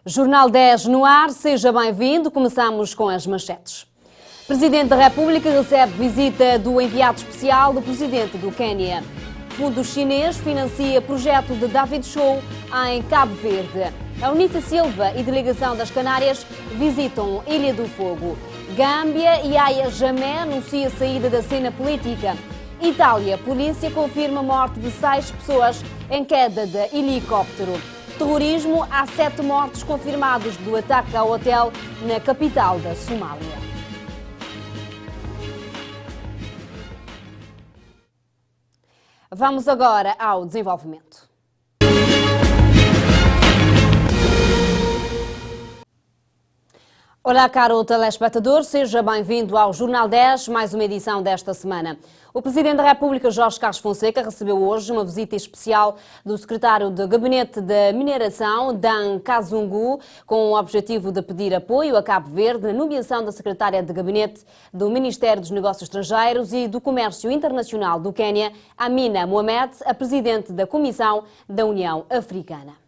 Jornal 10 no ar, seja bem-vindo. Começamos com as manchetes. Presidente da República recebe visita do enviado especial do Presidente do Quênia. Fundo chinês financia projeto de David Show em Cabo Verde. A Eunice Silva e delegação das Canárias visitam Ilha do Fogo. Gâmbia e Yahya Jammeh anuncia saída da cena política. Itália, polícia confirma a morte de 6 pessoas em queda de helicóptero. Terrorismo, há 7 mortos confirmados do ataque ao hotel na capital da Somália. Vamos agora ao desenvolvimento. Olá, caro telespectador, seja bem-vindo ao Jornal 10, mais uma edição desta semana. O Presidente da República, Jorge Carlos Fonseca, recebeu hoje uma visita especial do Secretário de Gabinete da Mineração, Dan Kazungu, com o objetivo de pedir apoio a Cabo Verde na nomeação da Secretária de Gabinete do Ministério dos Negócios Estrangeiros e do Comércio Internacional do Quênia, Amina Mohamed, a Presidente da Comissão da União Africana.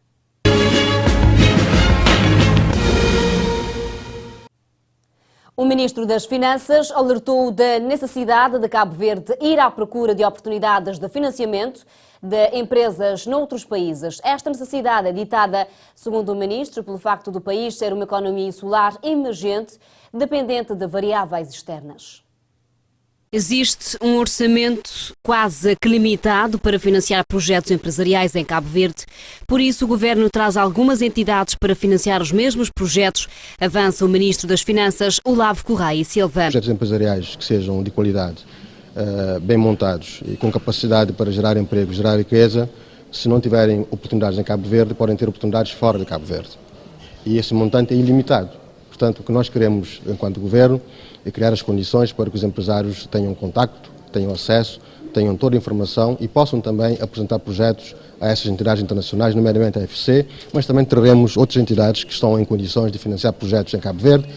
O Ministro das Finanças alertou da necessidade de Cabo Verde ir à procura de oportunidades de financiamento de empresas noutros países. Esta necessidade é ditada, segundo o Ministro, pelo facto do país ser uma economia insular emergente, dependente de variáveis externas. Existe um orçamento quase que limitado para financiar projetos empresariais em Cabo Verde. Por isso, o Governo traz algumas entidades para financiar os mesmos projetos, avança o Ministro das Finanças, Olavo Correia e Silva. Projetos empresariais que sejam de qualidade, bem montados e com capacidade para gerar emprego, gerar riqueza, se não tiverem oportunidades em Cabo Verde, podem ter oportunidades fora de Cabo Verde. E esse montante é ilimitado. Portanto, o que nós queremos, enquanto Governo, é criar as condições para que os empresários tenham contacto, tenham acesso, tenham toda a informação e possam também apresentar projetos a essas entidades internacionais, nomeadamente a FC, mas também teremos outras entidades que estão em condições de financiar projetos em Cabo Verde,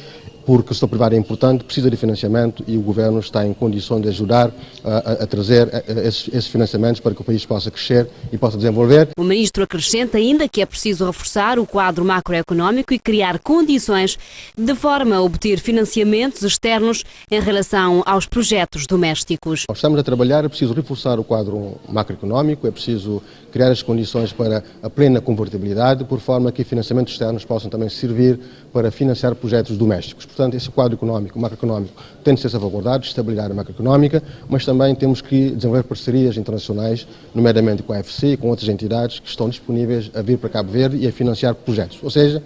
porque o setor privado é importante, precisa de financiamento e o Governo está em condições de ajudar a trazer esses financiamentos para que o país possa crescer e possa desenvolver. O Ministro acrescenta ainda que é preciso reforçar o quadro macroeconómico e criar condições de forma a obter financiamentos externos em relação aos projetos domésticos. Nós estamos a trabalhar, é preciso reforçar o quadro macroeconómico, é preciso criar as condições para a plena convertibilidade, por forma que financiamentos externos possam também servir para financiar projetos domésticos. Portanto, esse quadro económico, macroeconómico, tem de ser salvaguardado, estabilidade macroeconómica, mas também temos que desenvolver parcerias internacionais, nomeadamente com a FC e com outras entidades que estão disponíveis a vir para Cabo Verde e a financiar projetos. Ou seja,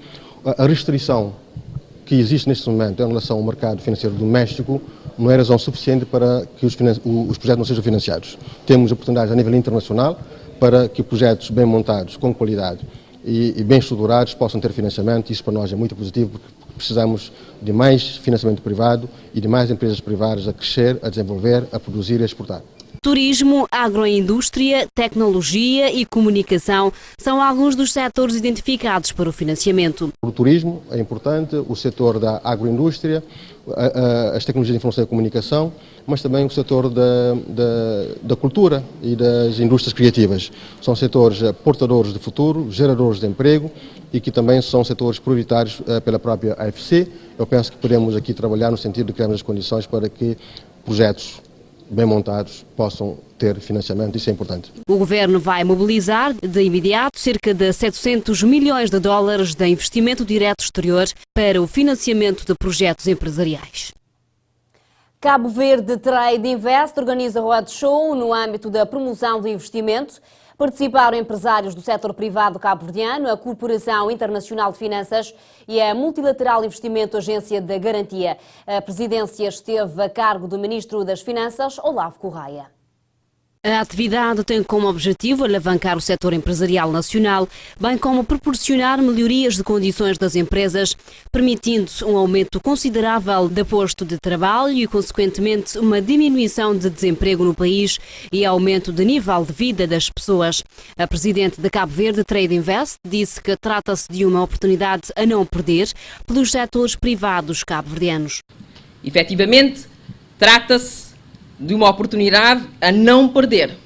a restrição que existe neste momento em relação ao mercado financeiro doméstico não é razão suficiente para que os projetos não sejam financiados. Temos oportunidades a nível internacional para que projetos bem montados, com qualidade e bem estruturados possam ter financiamento. Isso para nós é muito positivo, porque precisamos de mais financiamento privado e de mais empresas privadas a crescer, a desenvolver, a produzir e a exportar. Turismo, agroindústria, tecnologia e comunicação são alguns dos setores identificados para o financiamento. O turismo é importante, o setor da agroindústria, as tecnologias de informação e comunicação, mas também o setor da cultura e das indústrias criativas. São setores portadores de futuro, geradores de emprego e que também são setores prioritários pela própria AFC. Eu penso que podemos aqui trabalhar no sentido de criar as condições para que projetos bem montados possam ter financiamento, isso é importante. O Governo vai mobilizar de imediato cerca de 700 milhões de dólares de investimento direto exterior para o financiamento de projetos empresariais. Cabo Verde Trade Invest organiza roadshow no âmbito da promoção do investimento. Participaram empresários do setor privado cabo-verdiano, a Corporação Internacional de Finanças e a Multilateral Investimento Agência de Garantia. A presidência esteve a cargo do Ministro das Finanças, Olavo Correia. A atividade tem como objetivo alavancar o setor empresarial nacional, bem como proporcionar melhorias de condições das empresas, permitindo um aumento considerável de posto de trabalho e, consequentemente, uma diminuição de desemprego no país e aumento de nível de vida das pessoas. A presidente da Cabo Verde Trade Invest disse que trata-se de uma oportunidade a não perder pelos setores privados cabo-verdianos. Efetivamente, trata-se de uma oportunidade a não perder,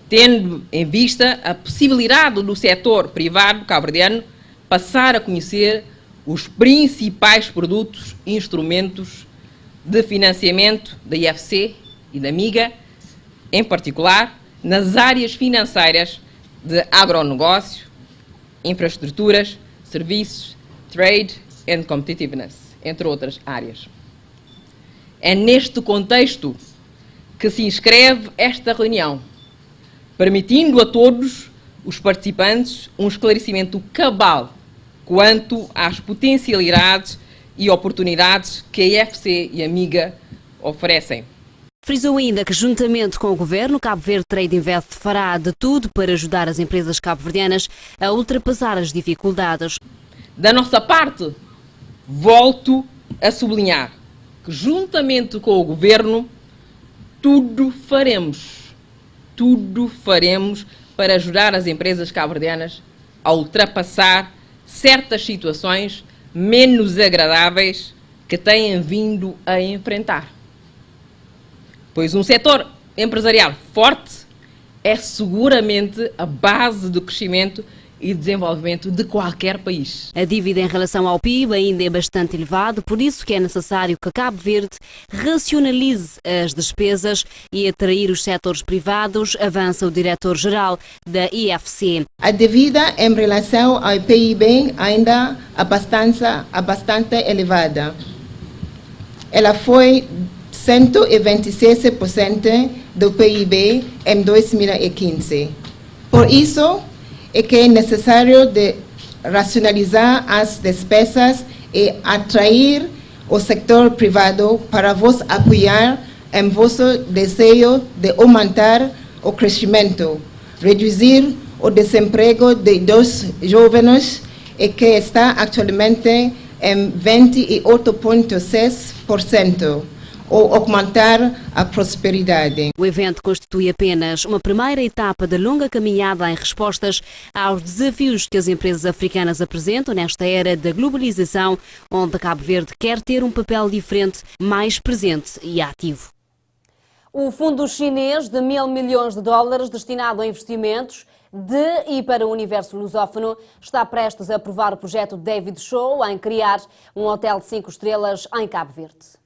tendo em vista a possibilidade do setor privado cabo-verdiano passar a conhecer os principais produtos e instrumentos de financiamento da IFC e da MIGA, em particular nas áreas financeiras de agronegócio, infraestruturas, serviços, trade and competitiveness, entre outras áreas. É neste contexto que se inscreve esta reunião, permitindo a todos os participantes um esclarecimento cabal quanto às potencialidades e oportunidades que a IFC e a MIGA oferecem. Frisou ainda que, juntamente com o Governo, Cabo Verde Trade Invest fará de tudo para ajudar as empresas cabo-verdianas a ultrapassar as dificuldades. Da nossa parte, volto a sublinhar que, juntamente com o Governo, tudo faremos para ajudar as empresas cabo-verdianas a ultrapassar certas situações menos agradáveis que têm vindo a enfrentar. Pois um setor empresarial forte é seguramente a base do crescimento e desenvolvimento de qualquer país. A dívida em relação ao PIB ainda é bastante elevada, por isso que é necessário que Cabo Verde racionalize as despesas e atrair os setores privados, avança o diretor-geral da IFC. A dívida em relação ao PIB ainda é bastante elevada. Ela foi 126% do PIB em 2015. Por isso, é que é necessário de racionalizar as despesas e atrair o setor privado para vos apoiar em vosso desejo de aumentar o crescimento, reduzir o desemprego dos jovens e que está atualmente em 28,6%. ou aumentar a prosperidade. O evento constitui apenas uma primeira etapa da longa caminhada em respostas aos desafios que as empresas africanas apresentam nesta era da globalização, onde Cabo Verde quer ter um papel diferente, mais presente e ativo. O fundo chinês de $1.000 milhões destinado a investimentos de e para o universo lusófono está prestes a aprovar o projeto David Show em criar um hotel de 5 estrelas em Cabo Verde.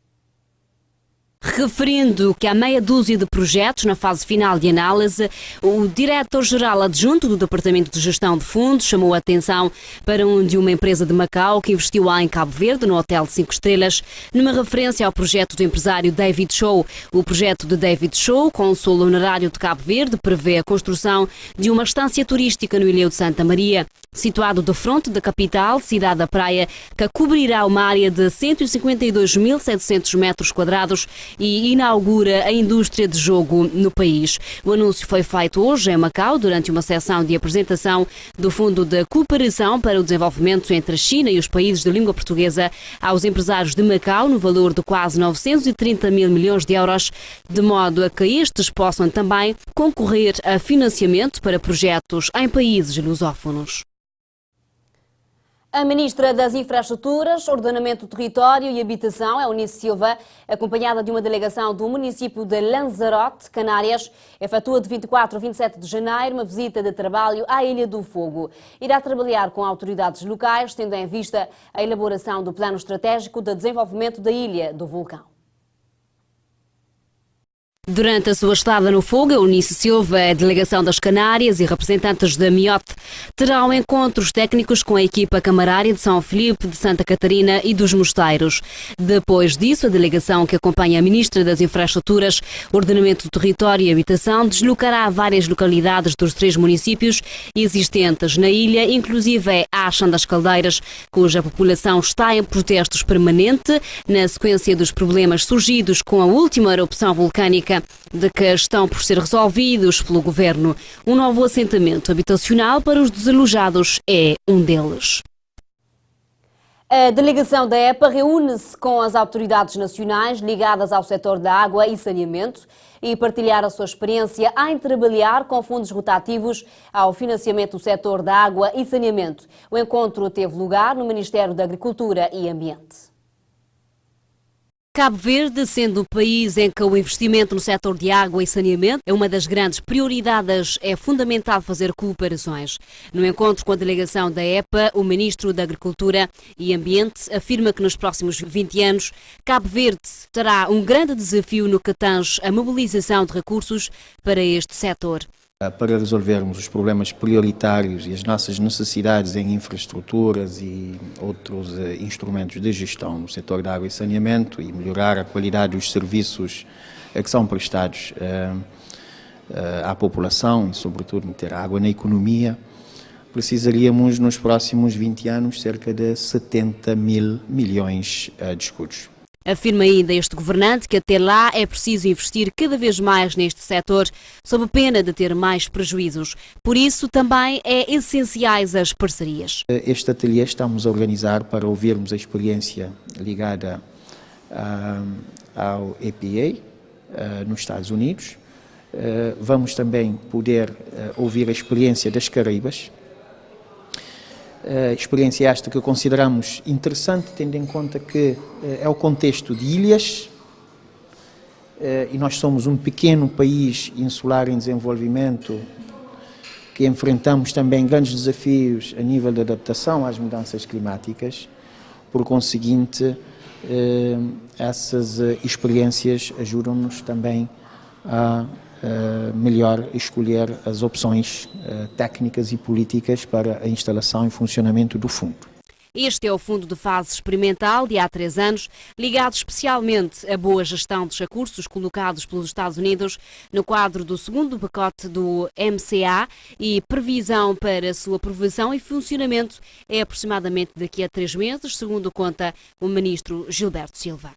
Referindo que há meia dúzia de projetos na fase final de análise, o diretor-geral adjunto do Departamento de Gestão de Fundos chamou a atenção para de uma empresa de Macau que investiu lá em Cabo Verde, no hotel de 5 estrelas, numa referência ao projeto do empresário David Show. O projeto de David Show, cônsul honorário de Cabo Verde, prevê a construção de uma estância turística no Ilhéu de Santa Maria, situado de frente da capital, cidade da praia, que cobrirá uma área de 152.700 metros quadrados e inaugura a indústria de jogo no país. O anúncio foi feito hoje em Macau, durante uma sessão de apresentação do Fundo de Cooperação para o Desenvolvimento entre a China e os países de língua portuguesa aos empresários de Macau, no valor de quase 930 mil milhões de euros, de modo a que estes possam também concorrer a financiamento para projetos em países lusófonos. A Ministra das Infraestruturas, Ordenamento do Território e Habitação, Eunice Silva, acompanhada de uma delegação do município de Lanzarote, Canárias, efetua de 24 a 27 de janeiro uma visita de trabalho à Ilha do Fogo. Irá trabalhar com autoridades locais, tendo em vista a elaboração do Plano Estratégico de Desenvolvimento da Ilha do Vulcão. Durante a sua estada no Fogo, Eunice Silva, a delegação das Canárias e representantes da MIOT terão encontros técnicos com a equipa camarária de São Filipe, de Santa Catarina e dos Mosteiros. Depois disso, a delegação que acompanha a Ministra das Infraestruturas, Ordenamento do Território e Habitação deslocará a várias localidades dos 3 municípios existentes na ilha, inclusive a Acham das Caldeiras, cuja população está em protestos permanente na sequência dos problemas surgidos com a última erupção vulcânica, de que estão por ser resolvidos pelo Governo. Um novo assentamento habitacional para os desalojados é um deles. A delegação da EPA reúne-se com as autoridades nacionais ligadas ao setor da água e saneamento e partilhar a sua experiência em trabalhar com fundos rotativos ao financiamento do setor da água e saneamento. O encontro teve lugar no Ministério da Agricultura e Ambiente. Cabo Verde, sendo um país em que o investimento no setor de água e saneamento é uma das grandes prioridades, é fundamental fazer cooperações. No encontro com a delegação da EPA, o Ministro da Agricultura e Ambiente afirma que nos próximos 20 anos Cabo Verde terá um grande desafio no que tange a mobilização de recursos para este setor. Para resolvermos os problemas prioritários e as nossas necessidades em infraestruturas e outros instrumentos de gestão no setor da água e saneamento e melhorar a qualidade dos serviços que são prestados à população e, sobretudo, meter água na economia, precisaríamos nos próximos 20 anos cerca de 70 mil milhões de escudos. Afirma ainda este governante que até lá é preciso investir cada vez mais neste setor, sob pena de ter mais prejuízos. Por isso também é essenciais as parcerias. Este ateliê estamos a organizar para ouvirmos a experiência ligada ao EPA nos Estados Unidos. Vamos também poder ouvir a experiência das Caraíbas. Experiência esta que consideramos interessante, tendo em conta que é o contexto de ilhas e nós somos um pequeno país insular em desenvolvimento que enfrentamos também grandes desafios a nível de adaptação às mudanças climáticas. Por conseguinte, essas experiências ajudam-nos também a melhor escolher as opções técnicas e políticas para a instalação e funcionamento do fundo. Este é o fundo de fase experimental de há 3 anos, ligado especialmente à boa gestão dos recursos colocados pelos Estados Unidos no quadro do segundo pacote do MCA e previsão para a sua aprovação e funcionamento é aproximadamente daqui a 3 meses, segundo conta o ministro Gilberto Silva.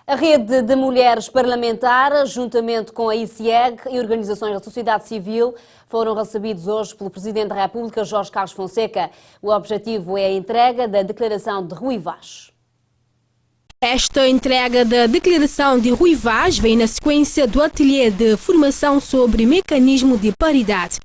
A rede de mulheres parlamentares, juntamente com a ICIEG e organizações da sociedade civil, foram recebidos hoje pelo Presidente da República, Jorge Carlos Fonseca. O objetivo é a entrega da declaração de Rui Vaz. Esta entrega da declaração de Rui Vaz vem na sequência do ateliê de formação sobre mecanismo de paridade,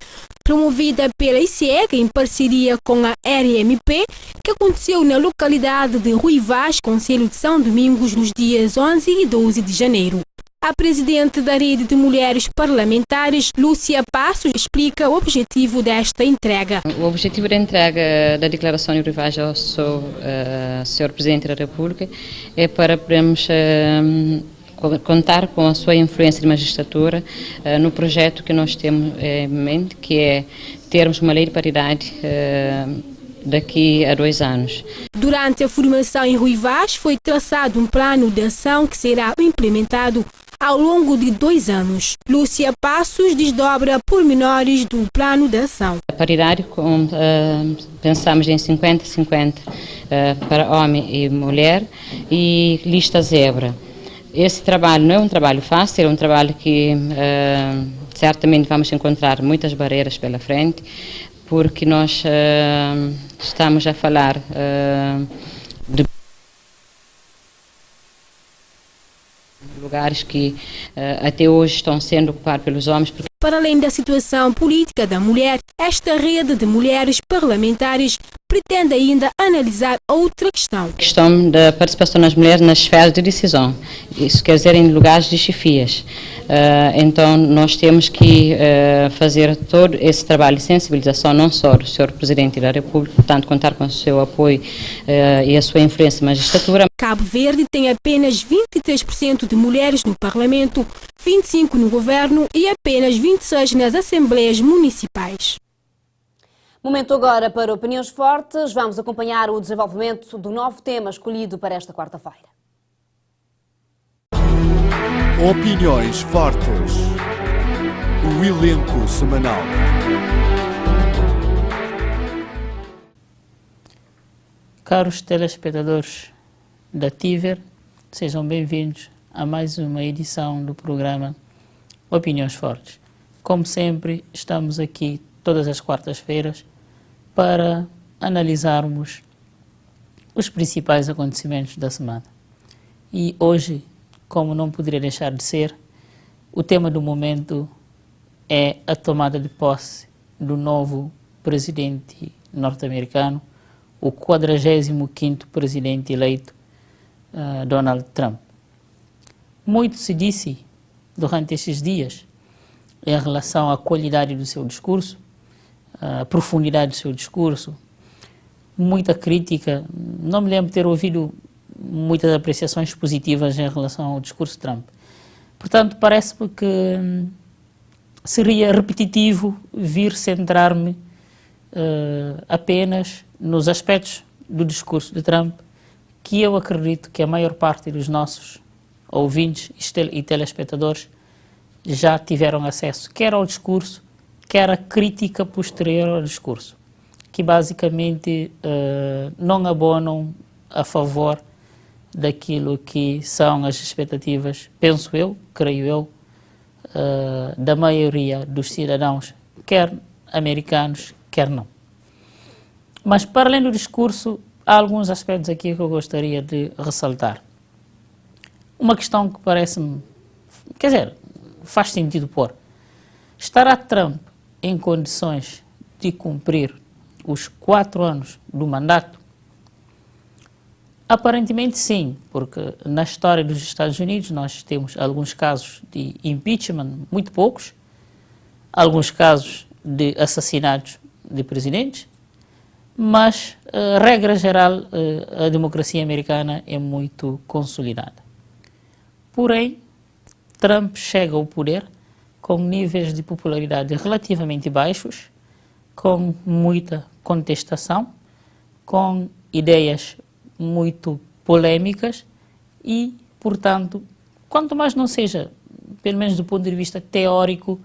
promovida pela ICIEG em parceria com a RMP, que aconteceu na localidade de Rui Vaz, Concelho de São Domingos, nos dias 11 e 12 de janeiro. A presidente da Rede de Mulheres Parlamentares, Lúcia Passos, explica o objetivo desta entrega. O objetivo da entrega da declaração de Rui Vaz ao Sr. Presidente da República é para podermos contar com a sua influência de magistratura no projeto que nós temos em mente, que é termos uma lei de paridade daqui a 2 anos. Durante a formação em Rui Vaz foi traçado um plano de ação que será implementado ao longo de 2 anos. Lúcia Passos desdobra pormenores do plano de ação. A paridade, pensamos em 50-50 para homem e mulher e lista zebra. Esse trabalho não é um trabalho fácil, é um trabalho que certamente vamos encontrar muitas barreiras pela frente, porque nós estamos a falar de lugares que até hoje estão sendo ocupados pelos homens. Para além da situação política da mulher, esta rede de mulheres parlamentares pretende ainda analisar outra questão. A questão da participação das mulheres nas esferas de decisão, isso quer dizer em lugares de chefias. Então nós temos que fazer todo esse trabalho de sensibilização, não só do Sr. Presidente da República, portanto contar com o seu apoio e a sua influência na magistratura. Cabo Verde tem apenas 23% de mulheres no Parlamento, 25% no Governo e apenas 26% nas Assembleias Municipais. Momento agora para opiniões fortes. Vamos acompanhar o desenvolvimento do novo tema escolhido para esta quarta-feira. Opiniões fortes. O elenco semanal. Caros telespectadores da TIVER, sejam bem-vindos a mais uma edição do programa Opiniões Fortes. Como sempre, estamos aqui todas as quartas-feiras para analisarmos os principais acontecimentos da semana. E hoje, como não poderia deixar de ser, o tema do momento é a tomada de posse do novo presidente norte-americano, o 45º presidente eleito Donald Trump. Muito se disse durante estes dias em relação à qualidade do seu discurso, a profundidade do seu discurso, muita crítica. Não me lembro de ter ouvido muitas apreciações positivas em relação ao discurso de Trump. Portanto, parece-me que seria repetitivo vir centrar-me apenas nos aspectos do discurso de Trump que eu acredito que a maior parte dos nossos ouvintes e telespectadores já tiveram acesso, quer ao discurso, quer à crítica posterior ao discurso, que basicamente não abonam a favor daquilo que são as expectativas, penso eu, creio eu, da maioria dos cidadãos, quer americanos, quer não. Mas, para além do discurso, há alguns aspectos aqui que eu gostaria de ressaltar. Uma questão que parece-me, quer dizer, faz sentido pôr. Estará Trump em condições de cumprir os 4 anos do mandato? Aparentemente sim, porque na história dos Estados Unidos nós temos alguns casos de impeachment, muito poucos, alguns casos de assassinatos de presidentes, mas, regra geral, a democracia americana é muito consolidada. Porém, Trump chega ao poder com níveis de popularidade relativamente baixos, com muita contestação, com ideias muito polêmicas e, portanto, quanto mais não seja, pelo menos do ponto de vista teórico,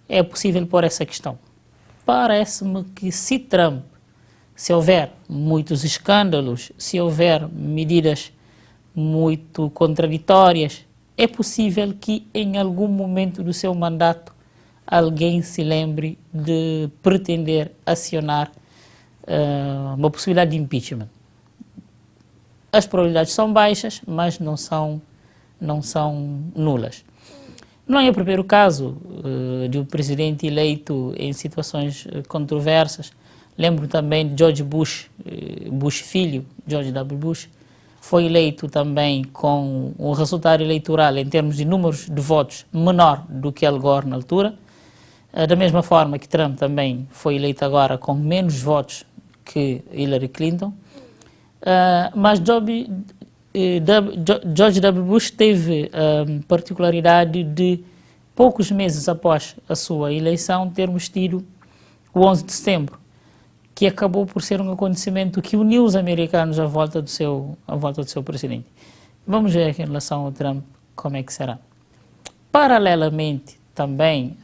é possível pôr essa questão. Parece-me que se houver muitos escândalos, se houver medidas muito contraditórias, é possível que em algum momento do seu mandato alguém se lembre de pretender acionar uma possibilidade de impeachment. As probabilidades são baixas, mas não são nulas. Não é o primeiro caso de um presidente eleito em situações controversas. Lembro também de George Bush filho, George W. Bush, foi eleito também com um resultado eleitoral em termos de números de votos menor do que Al Gore na altura. Da mesma forma que Trump também foi eleito agora com menos votos que Hillary Clinton. Mas George W. Bush teve a particularidade de, poucos meses após a sua eleição, termos tido o 11 de setembro, que acabou por ser um acontecimento que uniu os americanos à volta do seu presidente. Vamos ver aqui em relação ao Trump como é que será. Paralelamente, também,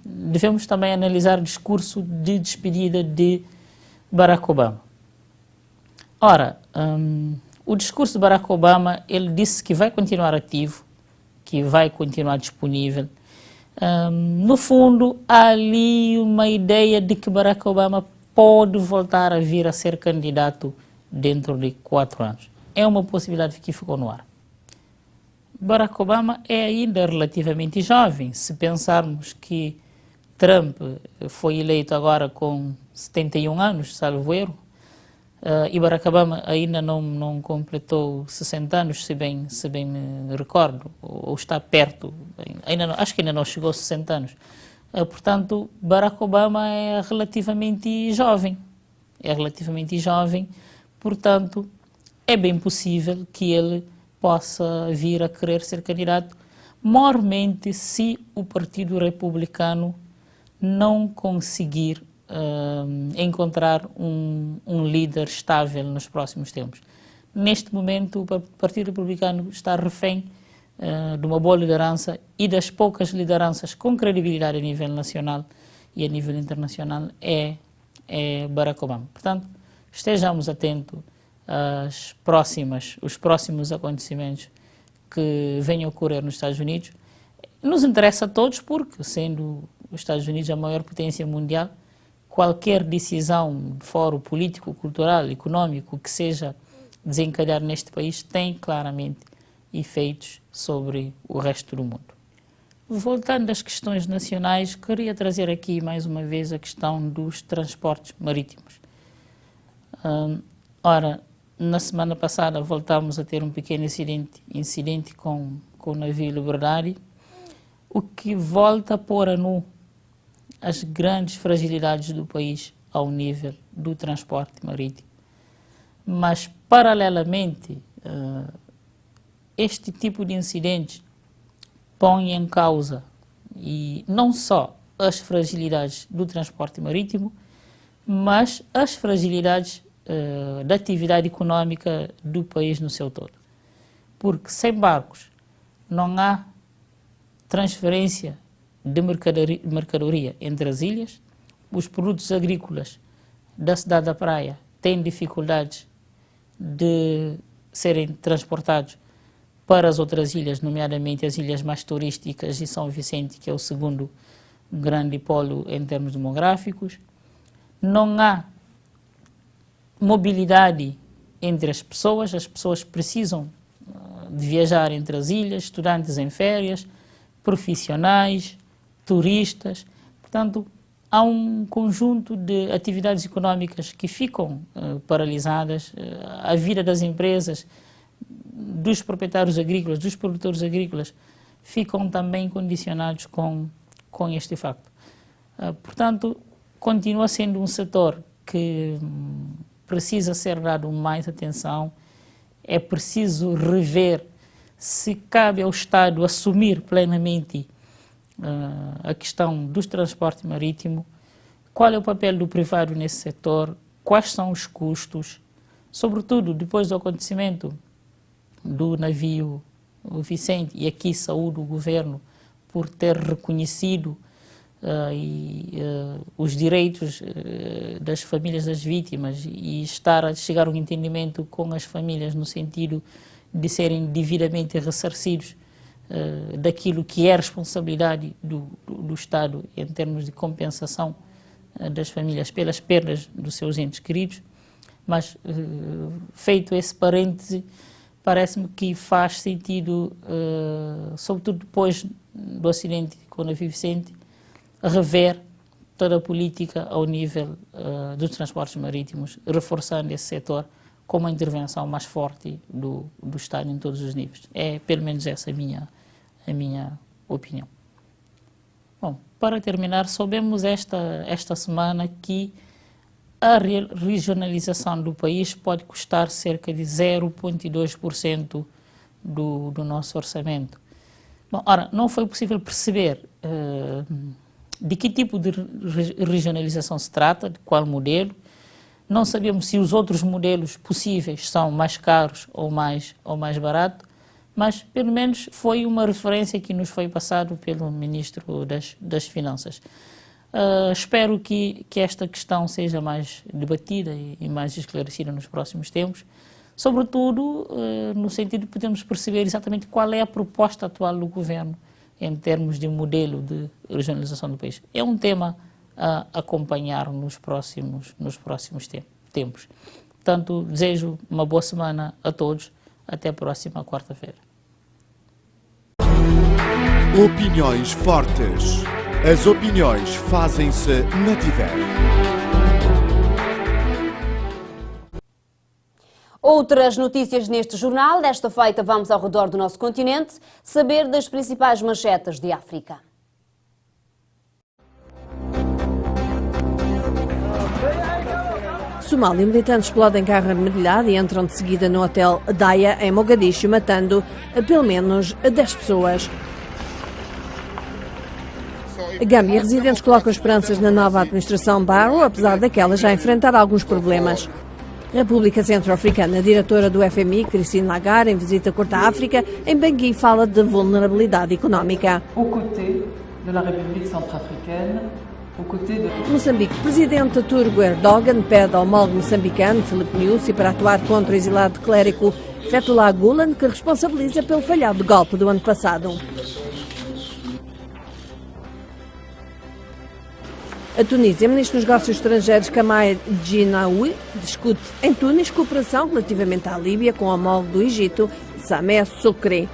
devemos também analisar o discurso de despedida de Barack Obama. Ora, o discurso de Barack Obama, ele disse que vai continuar ativo, que vai continuar disponível. No fundo, há ali uma ideia de que Barack Obama pode voltar a vir a ser candidato dentro de 4 anos. É uma possibilidade que ficou no ar. Barack Obama é ainda relativamente jovem. Se pensarmos que Trump foi eleito agora com 71 anos, salvo erro, e Barack Obama ainda não completou 60 anos, se bem me recordo, ou está perto, acho que ainda não chegou a 60 anos. Portanto, Barack Obama é relativamente jovem, portanto, é bem possível que ele possa vir a querer ser candidato, maiormente se o Partido Republicano não conseguir encontrar um líder estável nos próximos tempos. Neste momento, o Partido Republicano está refém de uma boa liderança e das poucas lideranças com credibilidade a nível nacional e a nível internacional é Barack Obama. Portanto, estejamos atentos os próximos acontecimentos que venham a ocorrer nos Estados Unidos. Nos interessa a todos porque, sendo os Estados Unidos a maior potência mundial, qualquer decisão de fórum político, cultural, econômico que seja desencadear neste país tem claramente efeitos sobre o resto do mundo. Voltando às questões nacionais, queria trazer aqui mais uma vez a questão dos transportes marítimos. Ora, na semana passada voltámos a ter um pequeno incidente com o navio Liberdade, o que volta a pôr a nu as grandes fragilidades do país ao nível do transporte marítimo. Mas, paralelamente, este tipo de incidentes põe em causa e não só as fragilidades do transporte marítimo, mas as fragilidades da atividade econômica do país no seu todo. Porque sem barcos não há transferência de mercadoria entre as ilhas, os produtos agrícolas da cidade da Praia têm dificuldades de serem transportados para as outras ilhas, nomeadamente as ilhas mais turísticas e São Vicente, que é o segundo grande polo em termos demográficos. Não há mobilidade entre as pessoas precisam de viajar entre as ilhas, estudantes em férias, profissionais, turistas. Portanto, há um conjunto de atividades económicas que ficam paralisadas, a vida das empresas, dos proprietários agrícolas, dos produtores agrícolas, ficam também condicionados com este facto. Portanto, continua sendo um setor que precisa ser dado mais atenção, é preciso rever se cabe ao Estado assumir plenamente a questão do transporte marítimo, qual é o papel do privado nesse setor, quais são os custos, sobretudo depois do acontecimento do navio Vicente, e aqui saúdo o governo por ter reconhecido os direitos das famílias das vítimas e estar a chegar a um entendimento com as famílias no sentido de serem devidamente ressarcidos daquilo que é a responsabilidade do Estado em termos de compensação das famílias pelas perdas dos seus entes queridos. Mas, feito esse parêntese, parece-me que faz sentido, sobretudo depois do acidente com o navio Vicente, rever toda a política ao nível dos transportes marítimos, reforçando esse setor com uma intervenção mais forte do Estado em todos os níveis. É pelo menos essa a minha opinião. Bom, para terminar, soubemos esta semana que a regionalização do país pode custar cerca de 0,2% do nosso orçamento. Bom, ora, não foi possível perceber de que tipo de regionalização se trata, de qual modelo. Não sabemos se os outros modelos possíveis são mais caros ou mais baratos, mas pelo menos foi uma referência que nos foi passado pelo Ministro das Finanças. Espero que esta questão seja mais debatida e mais esclarecida nos próximos tempos, sobretudo no sentido de podermos perceber exatamente qual é a proposta atual do Governo em termos de modelo de regionalização do país. É um tema a acompanhar nos próximos tempos. Portanto, desejo uma boa semana a todos. Até a próxima quarta-feira. Opiniões fortes. As opiniões fazem-se na TIVER. Outras notícias neste jornal. Desta feita vamos ao redor do nosso continente saber das principais manchetes de África. Somália, militantes explodem carro armadilhado e entram de seguida no hotel Daya, em Mogadiscio, matando pelo menos 10 pessoas. A Gâmbia, residentes colocam esperanças na nova administração Barrow, apesar daquela já enfrentar alguns problemas. República Centro-Africana, a diretora do FMI, Christine Lagarde, em visita curta à África, em Bangui, fala de vulnerabilidade económica. Moçambique, presidente turco Erdogan pede ao homólogo moçambicano Filipe Nyusi para atuar contra o exilado clérigo Fethullah Gulen, que responsabiliza pelo falhado golpe do ano passado. A Tunísia, ministro dos Negócios Estrangeiros Kamal Djinaoui discute em Tunis cooperação relativamente à Líbia com o homólogo do Egito, Sameh Shoukry.